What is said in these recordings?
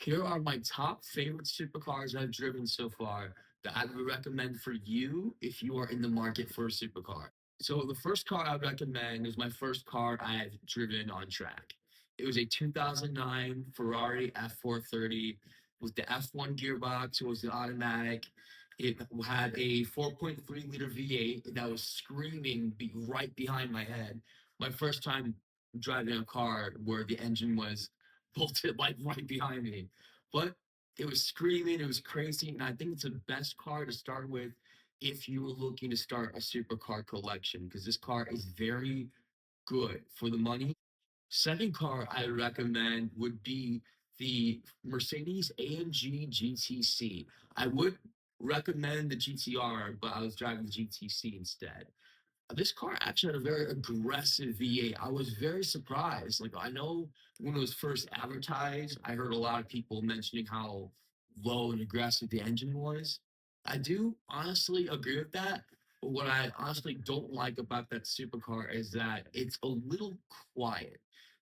Here are my top favorite supercars I've driven so far that I would recommend for you if you are in the market for a supercar. So the first car I would recommend is my first car I've driven on track. It was a 2009 Ferrari F430 with the F1 gearbox. It was an automatic. It had a 4.3-liter V8 that was screaming right behind my head. My first time driving a car where the engine was bolted like right behind me. But it was screaming, it was crazy, and I think it's the best car to start with if you were looking to start a supercar collection because this car is very good for the money. Second car I recommend would be the Mercedes AMG GTC. I would recommend the GTR, but I was driving the GTC instead. This car actually had a very aggressive V8. I was very surprised. Like I know when it was first advertised, I heard a lot of people mentioning how low and aggressive the engine was. I do honestly agree with that. But what I honestly don't like about that supercar is that it's a little quiet.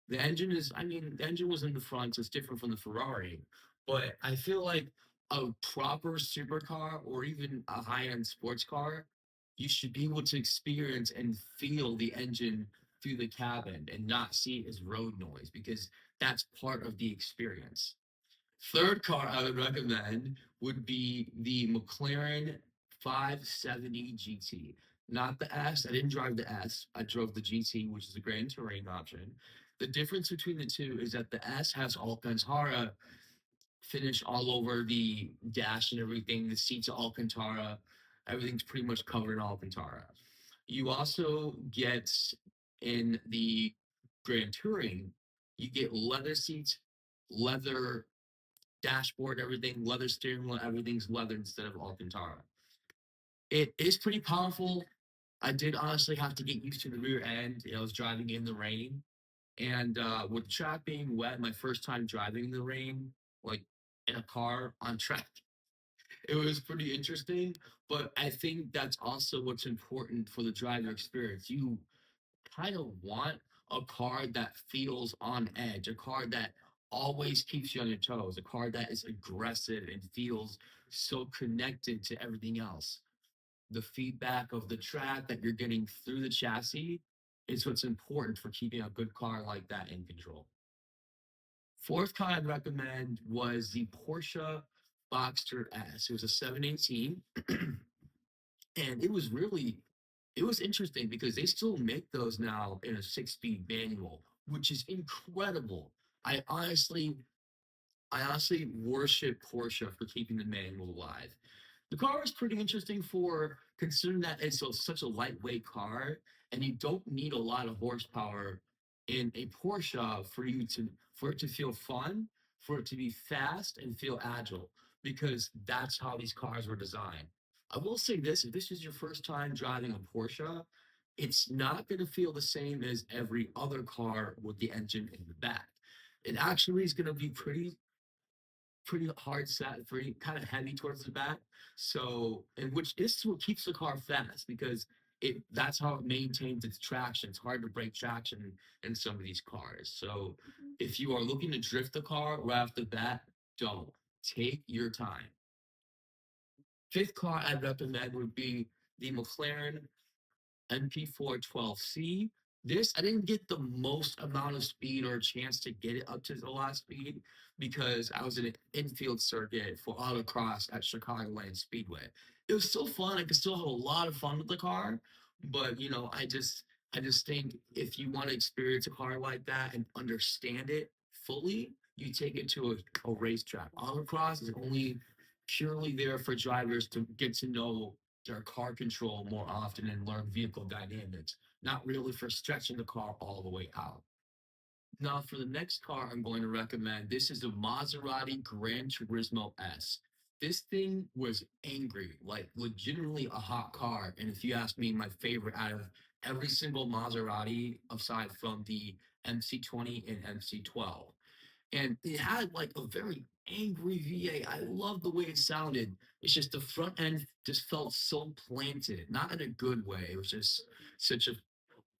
The engine is, I mean, the engine was in the front, so it's different from the Ferrari. But I feel like a proper supercar or even a high-end sports car you should be able to experience and feel the engine through the cabin and not see it as road noise because that's part of the experience. Third car I would recommend would be the McLaren 570 GT. Not the S. I didn't drive the S. I drove the GT, which is a Grand Touring option. The difference between the two is that the S has Alcantara finish all over the dash and everything. The seats are Alcantara. Everything's pretty much covered in Alcantara. You also get in the Grand Touring, you get leather seats, leather dashboard, everything, leather steering wheel, everything's leather instead of Alcantara. It is pretty powerful. I did honestly have to get used to the rear end. I was driving in the rain, and with the track being wet, my first time driving in the rain, like in a car on track, it was pretty interesting. But I think that's also what's important for the driver experience. You kind of want a car that feels on edge, a car that always keeps you on your toes, a car that is aggressive and feels so connected to everything else. The feedback of the track that you're getting through the chassis is what's important for keeping a good car like that in control. Fourth car I'd recommend was the Porsche Boxster S. It was a 718, and it was interesting because they still make those now in a six-speed manual, which is incredible. I honestly, I honestly worship Porsche for keeping the manual alive. The car is pretty interesting for considering that such a lightweight car, and you don't need a lot of horsepower in a Porsche for it to feel fun, for it to be fast and feel agile, because that's how these cars were designed. I will say this: if this is your first time driving a Porsche, it's not going to feel the same as every other car with the engine in the back. It actually is going to be pretty hard set, pretty kind of heavy towards the back. So, and which is what keeps the car fast because that's how it maintains its traction. It's hard to break traction in some of these cars. So, if you are looking to drift the car right off the bat, don't take your time. Fifth car I'd recommend would be the McLaren MP412C. This, I didn't get the most amount of speed or a chance to get it up to the last speed because I was in an infield circuit for autocross at Chicagoland Speedway. It was still fun. I could still have a lot of fun with the car, but I just think if you want to experience a car like that and understand it fully, you take it to a racetrack. Autocross is only purely there for drivers to get to know their car control more often and learn vehicle dynamics, not really for stretching the car all the way out. Now, for the next car I'm going to recommend, this is a Maserati Gran Turismo S. This thing was angry, like legitimately a hot car. And if you ask me, my favorite out of every single Maserati, aside from the MC20 and MC12, and it had like a very angry V8. I love the way it sounded. It's just the front end just felt so planted, not in a good way. It was just such a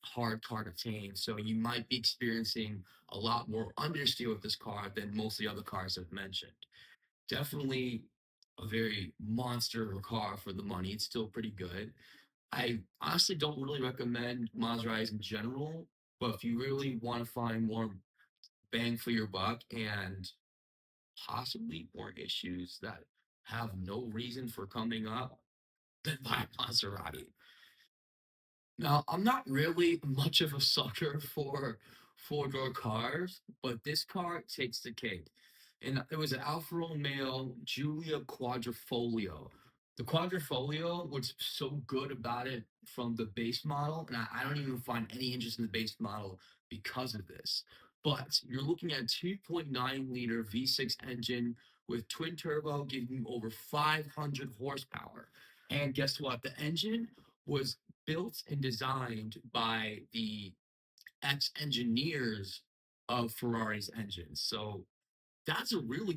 hard car to tame. So you might be experiencing a lot more understeer with this car than most of the other cars I've mentioned. Definitely a very monster of a car for the money. It's still pretty good. I honestly don't really recommend Maseratis in general, but if you really want to find more bang for your buck and possibly more issues that have no reason for coming up, then buy a Maserati. Now, I'm not really much of a sucker for four-door cars, but this car takes the cake. And it was an Alfa Romeo Giulia Quadrifoglio. The Quadrifoglio, what's so good about it from the base model, and I don't even find any interest in the base model because of this. But you're looking at a 2.9 liter V6 engine with twin turbo giving you over 500 horsepower. And guess what? The engine was built and designed by the ex engineers of Ferrari's engines. So that's a really